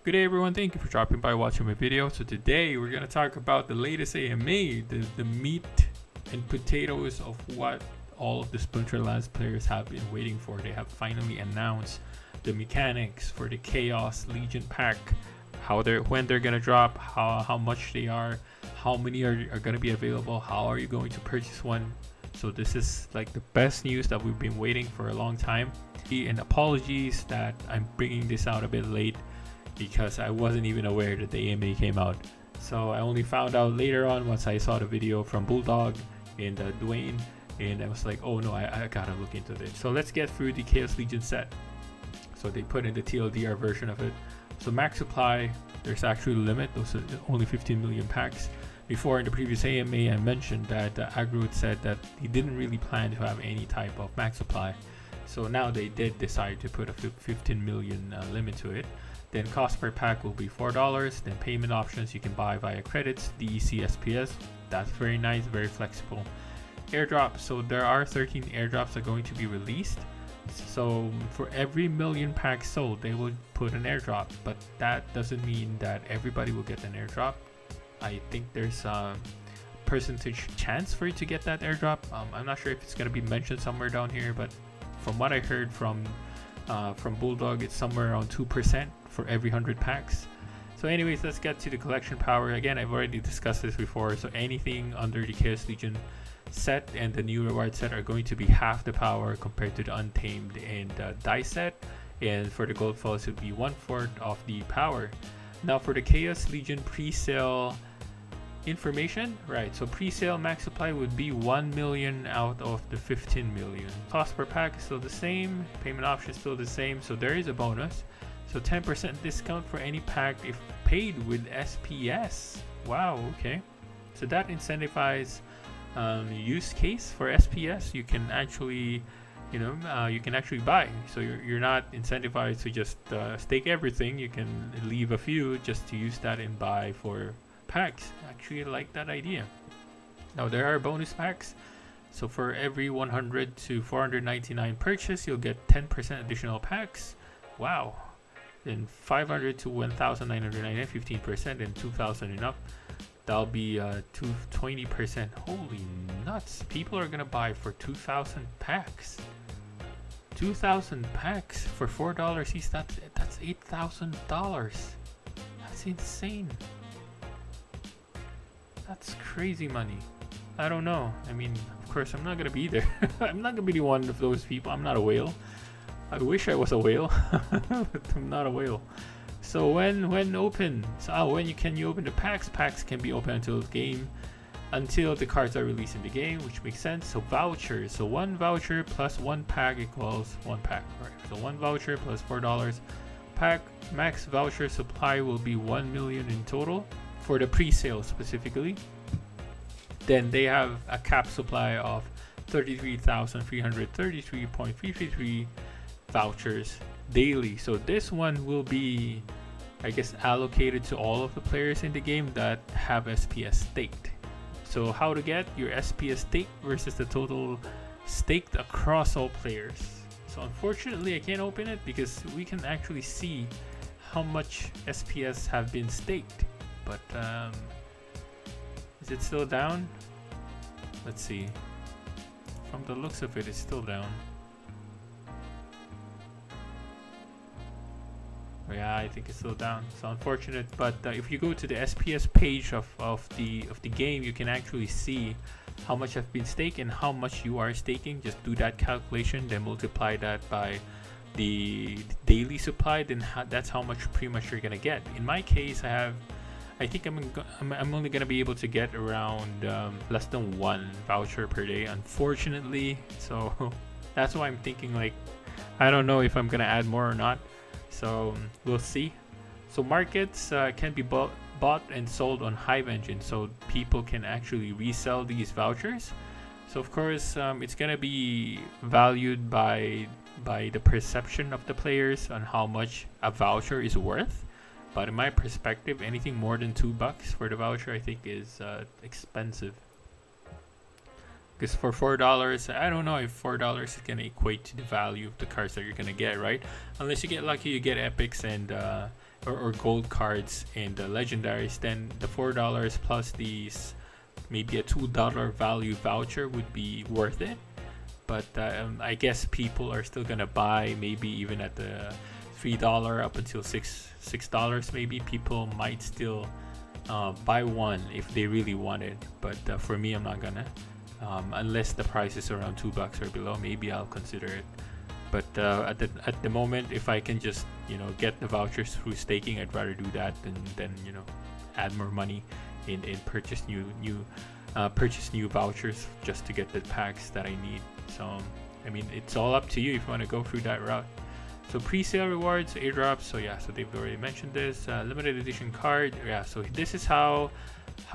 Good day everyone, thank you for dropping by watching my video. So today we're going to talk about the latest AMA, the meat and potatoes of what all of the Splinterlands players have been waiting for. They have finally announced the mechanics for the Chaos Legion pack, when they're going to drop, how much they are, how many are going to be available, how are you going to purchase one. So this is like the best news that we've been waiting for a long time. And apologies that I'm bringing this out a bit late, because I wasn't even aware that the AMA came out. So I only found out later on once I saw the video from Bulldog and Dwayne, and I was like, oh no, I gotta look into this. So let's get through the Chaos Legion set. So they put in the TLDR version of it. So max supply, there's actually a limit. Those are only 15 million packs. Before in the previous AMA, I mentioned that Agro said that he didn't really plan to have any type of max supply. So now they did decide to put a 15 million limit to it. Then cost per pack will be $4. Then payment options, you can buy via credits, DEC, SPS. That's very nice, very flexible. Airdrop, so there are 13 airdrops that are going to be released. So for every million packs sold, they will put an airdrop, but that doesn't mean that everybody will get an airdrop. I think there's a percentage chance for you to get that airdrop. I'm not sure if it's going to be mentioned somewhere down here, but from what I heard from Bulldog, it's somewhere around 2% for every 100 packs. So anyways, let's get to the collection power. Again, I've already discussed this before. So anything under the Chaos Legion set and the new reward set are going to be half the power compared to the Untamed and dice set. And for the gold falls, it would be 1/4 of the power. Now for the Chaos Legion pre-sale information, right? So pre-sale max supply would be 1 million out of the 15 million. Cost per pack is still the same, payment option is still the same, so there is a bonus. So 10% discount for any pack if paid with SPS. Wow, okay. So that incentivizes use case for SPS. You can actually, you can actually buy. So you're not incentivized to just stake everything. You can leave a few just to use that and buy for packs. Actually, I like that idea. Now there are bonus packs. So for every 100 to 499 purchase, you'll get 10% additional packs. Wow. Then 500 to 1,999, 15%, and 2,000 and up, that'll be 20%. Holy nuts! People are gonna buy for 2,000 packs. 2,000 packs for $4 each. That's $8,000. That's insane. That's crazy money. I don't know. I mean, of course, I'm not gonna be there. I'm not gonna be one of those people. I'm not a whale. I wish I was a whale, but I'm not a whale. So when open? So when can you open the packs? Packs can be open until the cards are released in the game, which makes sense. So vouchers. So 1 voucher plus 1 pack equals 1 pack. Right. So 1 voucher plus $4 pack. Max voucher supply will be 1 million in total for the pre-sale specifically. Then they have a cap supply of 33,333.333 vouchers daily. So this one will be, I guess, allocated to all of the players in the game that have SPS staked. So how to get your SPS staked versus the total staked across all players. So unfortunately I can't open it because we can actually see how much SPS have been staked. But is it still down? Let's see. From the looks of it, it's still down. Yeah, I think it's still down. So unfortunate, but if you go to the SPS page of the game, you can actually see how much have been staked and how much you are staking. Just do that calculation, then multiply that by the daily supply. Then that's how much pretty much you're gonna get. In my case, I think I'm only gonna be able to get around less than 1 voucher per day, unfortunately. So that's why I'm thinking, like, I don't know if I'm gonna add more or not. So we'll see. So markets can be bought and sold on Hive Engine, so people can actually resell these vouchers. So of course, it's gonna be valued by the perception of the players on how much a voucher is worth. But in my perspective, anything more than $2 for the voucher, I think, is expensive. Because for $4, I don't know if $4 is gonna equate to the value of the cards that you're gonna get, right? Unless you get lucky, you get epics and or gold cards in the legendaries, then the $4 plus these maybe a $2 value voucher would be worth it. But I guess people are still gonna buy, maybe even at the $3 up until $6 maybe. People might still buy one if they really want it, but for me, I'm not gonna, unless the price is around $2 or below. Maybe I'll consider it. But at the moment, if I can just get the vouchers through staking, I'd rather do that than add more money in purchase new vouchers just to get the packs that I need. So I mean, it's all up to you if you want to go through that route. So pre-sale rewards, airdrops. So yeah, so they've already mentioned this. Limited edition card. Yeah, so this is how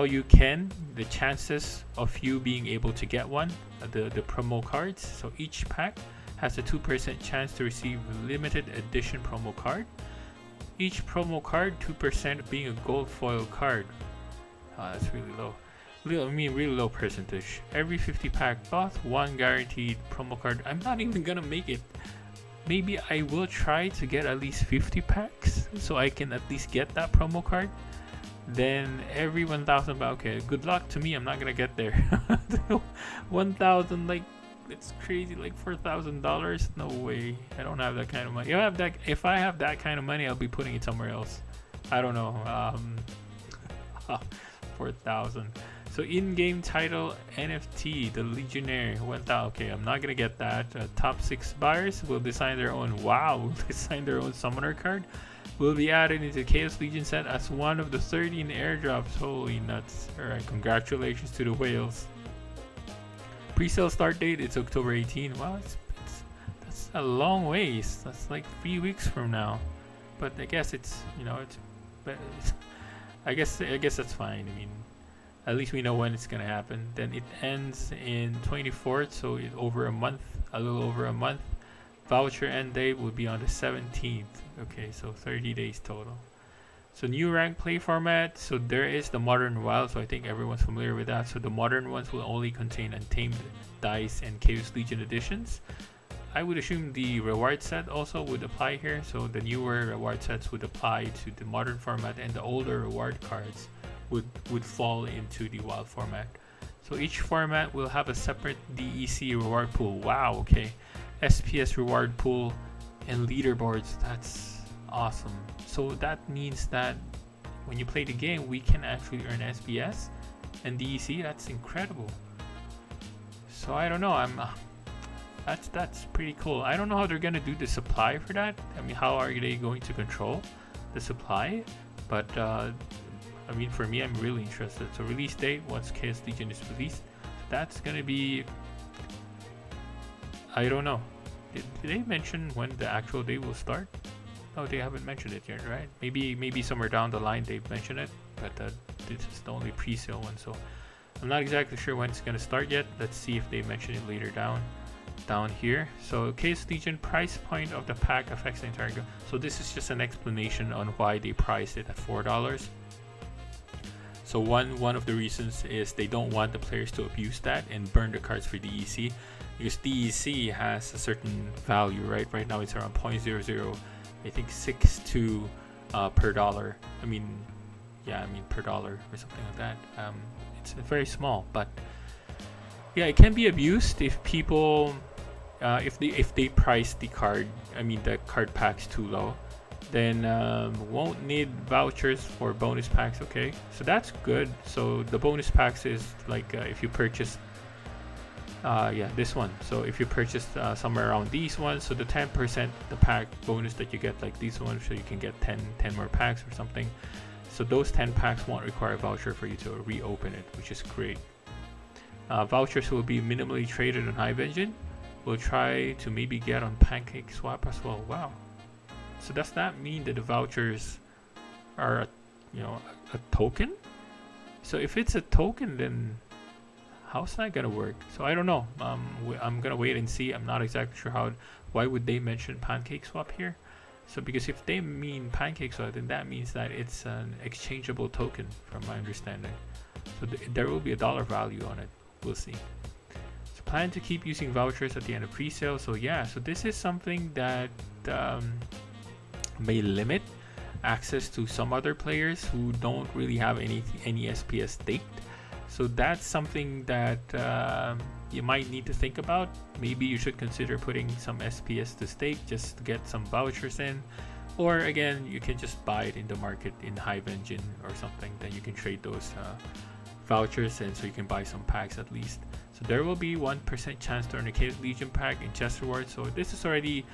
you can, the chances of you being able to get one, the promo cards. So each pack has a 2% chance to receive limited edition promo card. Each promo card, 2% being a gold foil card. That's really low. Really low percentage. Every 50 pack bought, one guaranteed promo card. I'm not even gonna make it. Maybe I will try to get at least 50 packs so I can at least get that promo card. Then every 1,000, okay, good luck to me. I'm not gonna get there. 1,000, like, it's crazy, like $4,000. No way. I don't have that kind of money. If I have that kind of money, I'll be putting it somewhere else. I don't know. 4,000. So in-game title NFT, the Legionnaire, 1,000. Okay, I'm not gonna get that. Top 6 buyers will design their own. Wow, will design their own summoner card. Will be added into Chaos Legion set as one of the 13 airdrops. Holy nuts! All right, congratulations to the whales. Pre-sale start date, it's October 18. Wow, that's a long ways. That's like 3 weeks from now. But I guess I guess that's fine. I mean, at least we know when it's gonna happen. Then it ends in 24th, so over a month, a little over a month. Voucher end date will be on the 17th. Okay, so 30 days total. So new rank play format. So there is the modern wild. So I think everyone's familiar with that. So the modern ones will only contain untamed dice and Chaos Legion editions. I would assume the reward set also would apply here. So the newer reward sets would apply to the modern format, and the older reward cards would fall into the wild format. So each format will have a separate DEC reward pool. Wow, okay. SPS reward pool and leaderboards. That's awesome. So that means that when you play the game, we can actually earn SPS and DEC. That's incredible. So I don't know. That's pretty cool. I don't know how they're gonna do the supply for that. I mean, how are they going to control the supply? But I mean, for me, I'm really interested. So release date, once Chaos Legion is released, that's gonna be, I don't know. Did they mention when the actual day will start? No, they haven't mentioned it yet, right? Maybe somewhere down the line they've mentioned it, but this is the only pre-sale one, so I'm not exactly sure when it's gonna start yet. Let's see if they mention it later down here. So Chaos Legion price point of the pack affects the entire game. So this is just an explanation on why they priced it at $4. So one of the reasons is they don't want the players to abuse that and burn the cards for DEC, because DEC has a certain value, right? Right now it's around 0.00, I think 62 per dollar. I mean per dollar or something like that. It's very small, but yeah, it can be abused if people if they price the card, the card packs too low. Then won't need vouchers for bonus packs. Okay, so that's good. So the bonus packs is like if you purchase this one. So if you purchase somewhere around these ones, so the 10% the pack bonus that you get, like these ones, so you can get 10 more packs or something. So those 10 packs won't require a voucher for you to reopen it, which is great. Vouchers will be minimally traded on Hive Engine. We'll try to maybe get on Pancake Swap as well. Wow. So does that mean that the vouchers are, a token? So if it's a token, then how's that gonna work? So I don't know. I'm gonna wait and see. I'm not exactly sure why would they mention Pancake Swap here? So because if they mean Pancake Swap, then that means that it's an exchangeable token, from my understanding. So there will be a dollar value on it. We'll see. So plan to keep using vouchers at the end of pre-sale. So yeah, so this is something that may limit access to some other players who don't really have any SPS staked. So that's something that you might need to think about. Maybe you should consider putting some SPS to stake just to get some vouchers in. Or again, you can just buy it in the market in Hive Engine or something. Then you can trade those vouchers, and so you can buy some packs at least. So there will be 1% chance to earn a Chaos Legion pack in chest reward. So this is already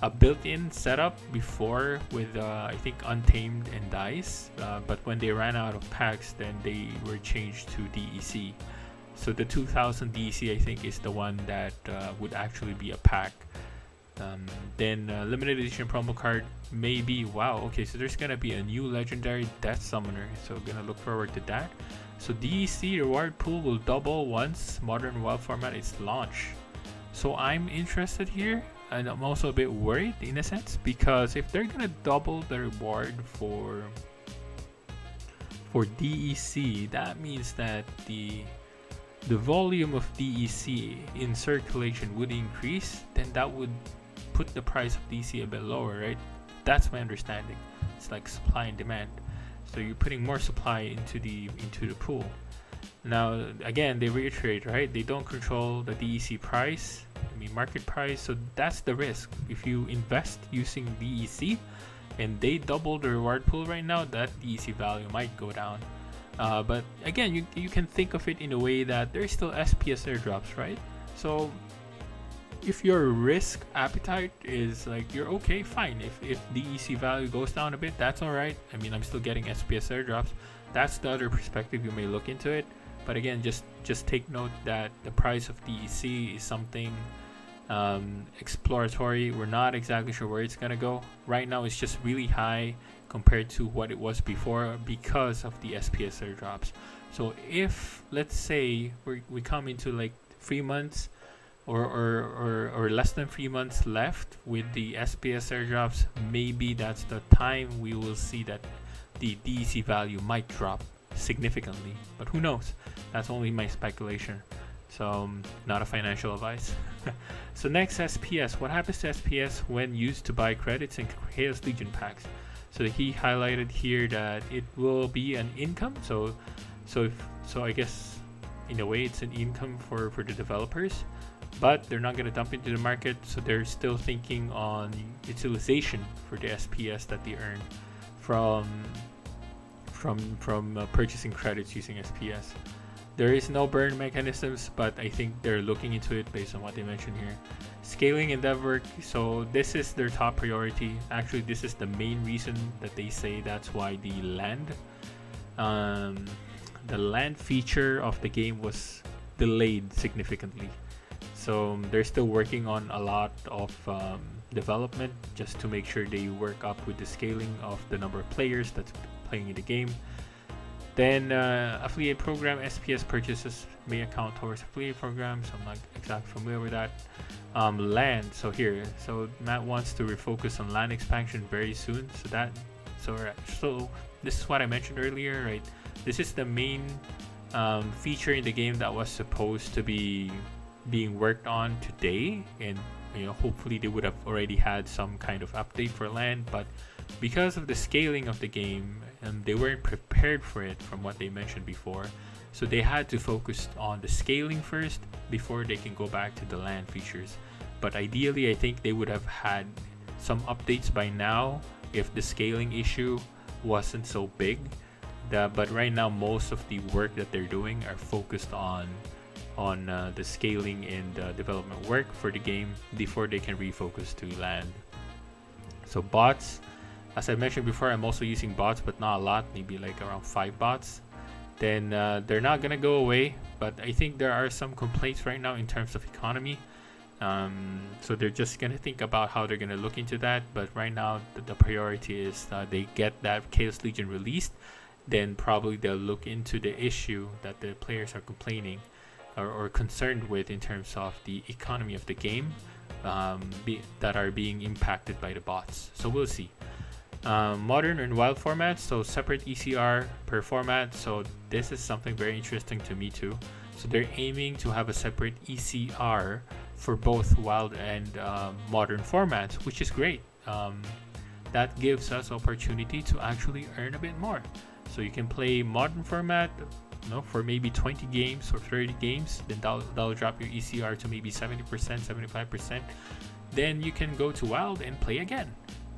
a built-in setup before with I think Untamed and Dice. But when they ran out of packs, then they were changed to DEC. So the 2000 DEC I think is the one that would actually be a pack. Then limited edition promo card, maybe. Wow, okay, so there's gonna be a new legendary Death Summoner, so gonna look forward to that. So DEC reward pool will double once Modern Wild format is launched. So I'm interested here, and I'm also a bit worried in a sense, because if they're gonna double the reward for DEC, that means that the volume of DEC in circulation would increase. Then that would put the price of DEC a bit lower, right? That's my understanding. It's like supply and demand. So you're putting more supply into the pool. Now again, they reiterate, right? They don't control the DEC price, I mean market price. So that's the risk. If you invest using DEC and they double the reward pool right now, that DEC value might go down. But again, you can think of it in a way that there's still SPS airdrops, right? So if your risk appetite is like, you're okay, fine. If DEC value goes down a bit, that's all right. I mean, I'm still getting SPS airdrops. That's the other perspective. You may look into it. But again, just take note that the price of DEC is something exploratory. We're not exactly sure where it's gonna go. Right now, it's just really high compared to what it was before because of the SPS airdrops. So if, let's say, we come into like 3 months or less than 3 months left with the SPS airdrops, maybe that's the time we will see that the DEC value might drop significantly. But who knows? That's only my speculation. So not a financial advice. So next, SPS. What happens to SPS when used to buy credits and Chaos Legion packs? So he highlighted here that it will be an income. So I guess in a way it's an income for the developers, but they're not going to dump into the market. So they're still thinking on utilization for the SPS that they earn from purchasing credits using SPS. There is no burn mechanisms, but I think they're looking into it based on what they mentioned here. Scaling and dev work, so this is their top priority. Actually, this is the main reason that they say that's why the land feature of the game was delayed significantly. So they're still working on a lot of development just to make sure they work up with the scaling of the number of players that's playing in the game. Then affiliate program, SPS purchases may account towards affiliate programs. I'm not exactly familiar with that. Land, so Matt wants to refocus on land expansion very soon. So this is what I mentioned earlier, right? This is the main feature in the game that was supposed to be being worked on today, and hopefully they would have already had some kind of update for land, but because of the scaling of the game, they weren't prepared for it from what they mentioned before. So they had to focus on the scaling first before they can go back to the land features. But ideally, I think they would have had some updates by now if the scaling issue wasn't so big. But right now, most of the work that they're doing are focused on the scaling and development work for the game before they can refocus to land. So bots, as I mentioned before, I'm also using bots, but not a lot, maybe like around 5 bots. Then they're not gonna go away, but I think there are some complaints right now in terms of economy. So they're just gonna think about how they're gonna look into that. But right now, the priority is they get that Chaos Legion released. Then probably they'll look into the issue that the players are complaining or concerned with in terms of the economy of the game that are being impacted by the bots. So we'll see. Modern and wild formats, so separate ECR per format. So this is something very interesting to me too. So they're aiming to have a separate ECR for both wild and modern formats, which is great. that gives us opportunity to actually earn a bit more. So you can play modern format, for maybe 20 games or 30 games, then that'll drop your ECR to maybe 70%, 75%. Then you can go to wild and play again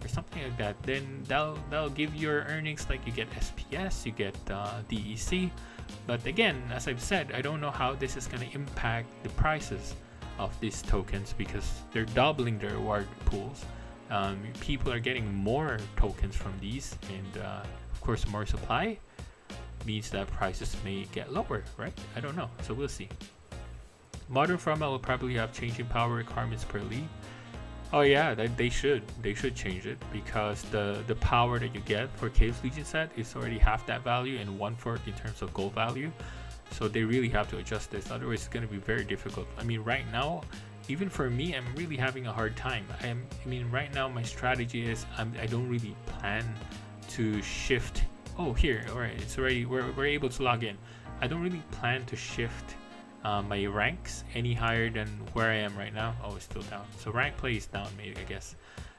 or something like that. Then that'll give your earnings, like you get SPS, you get DEC. But again, as I've said, I don't know how this is going to impact the prices of these tokens, because they're doubling their reward pools. People are getting more tokens from these, and of course more supply means that prices may get lower, right? I don't know, so we'll see. Modern format will probably have changing power requirements per league. Oh yeah, they should change it, because the power that you get for Chaos Legion set is already half that value and 1/4 in terms of gold value. So they really have to adjust this, otherwise it's going to be very difficult. I mean, right now, even for me, I'm really having a hard time. I mean, right now my strategy is I don't really plan to shift. Oh, here, all right, it's already we're able to log in. I don't really plan to shift my ranks any higher than where I am right now. Oh, it's still down. So rank play is down, maybe, I guess.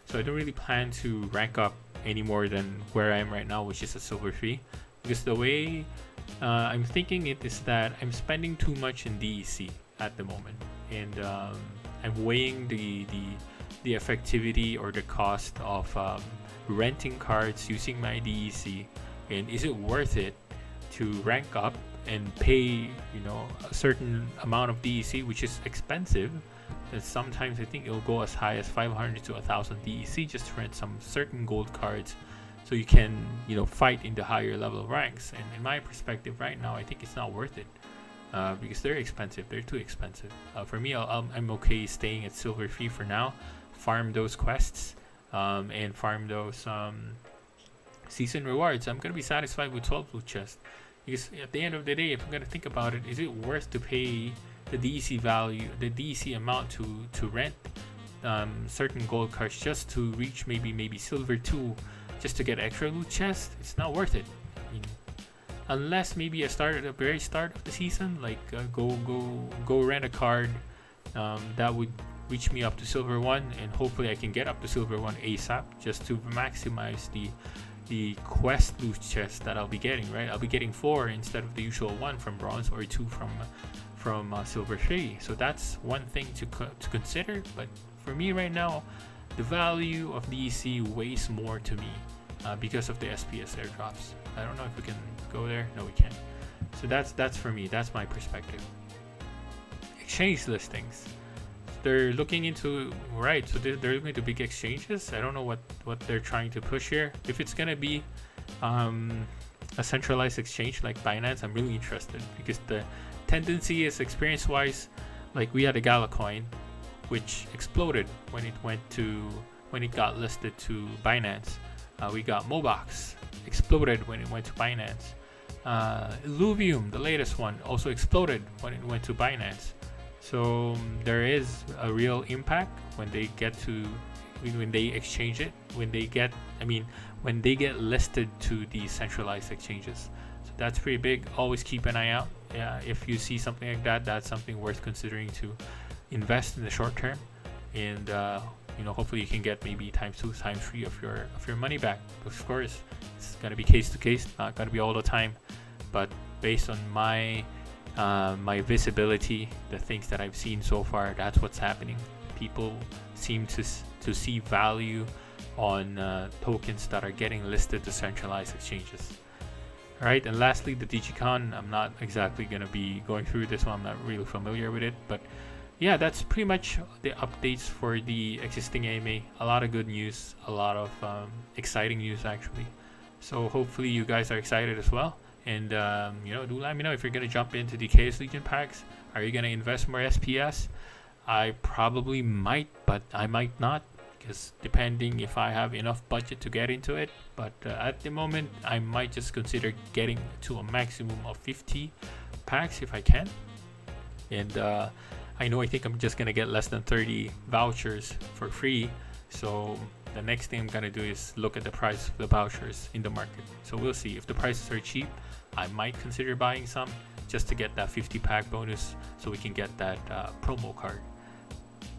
So I don't really plan to rank up any more than where I am right now, which is a silver 3, because the way I'm thinking it is that I'm spending too much in DEC at the moment, and I'm weighing the effectivity or the cost of renting cards using my DEC, and is it worth it to rank up and pay a certain amount of DEC, which is expensive, and sometimes I think it'll go as high as 500 to 1,000 DEC just to rent some certain gold cards, so you can fight in the higher level ranks. And in my perspective right now, I think it's not worth it, because they're expensive. They're too expensive. For me, I'm okay staying at silver 3 for now, farm those quests, and farm those season rewards. I'm gonna be satisfied with 12 loot chests, because at the end of the day, if I'm gonna think about it, is it worth to pay the DEC value, the DEC amount to rent certain gold cards just to reach maybe silver 2, just to get extra loot chest? It's not worth it. I mean, unless maybe I start at the very start of the season, like go rent a card that would reach me up to silver 1, and hopefully I can get up to silver 1 ASAP, just to maximize the quest loot chest that I'll be getting, right? I'll be getting 4 instead of the usual 1 from bronze, or 2 from silver 3. So that's one thing to consider. But for me right now, the value of DEC weighs more to me because of the SPS airdrops. I don't know if we can go there. No, we can't. So that's for me. That's my perspective. Exchange listings. They're looking into, right, so they're looking into big exchanges. I don't know what they're trying to push here. If it's gonna be a centralized exchange like Binance, I'm really interested, because the tendency is, experience wise, like we had a Gala coin which exploded when it got listed to Binance. We got Mobox, exploded when it went to Binance. Illuvium, the latest one, also exploded when it went to Binance. So there is a real impact when they exchange it, when they get listed to the centralized exchanges. So that's pretty big. Always keep an eye out. Yeah, if you see something like that, that's something worth considering to invest in the short term, and hopefully you can get maybe ×2, ×3 of your money back. Of course, it's gonna be case to case, not gonna be all the time, but based on my visibility, the things that I've seen so far, that's what's happening. People seem to see value on tokens that are getting listed to centralized exchanges. All right, and lastly, the DigiCon. I'm not exactly going to be going through this one. I'm not really familiar with it, but yeah, that's pretty much the updates for the existing AMA. A lot of good news, a lot of exciting news actually. So hopefully you guys are excited as well. And do let me know if you're gonna jump into the Chaos Legion packs. Are you gonna invest more SPS? I probably might, but I might not, because depending if I have enough budget to get into it. But at the moment, I might just consider getting to a maximum of 50 packs if I can. And I think I'm just gonna get less than 30 vouchers for free. So the next thing I'm gonna do is look at the price of the vouchers in the market. So we'll see. If the prices are cheap, I might consider buying some just to get that 50 pack bonus, so we can get that promo card.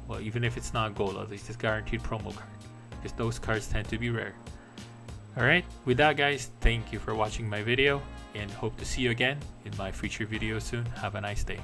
Well, even if it's not gold, at least it's guaranteed promo card. because those cards tend to be rare. Alright, with that guys, thank you for watching my video and hope to see you again in my future videos soon. Have a nice day.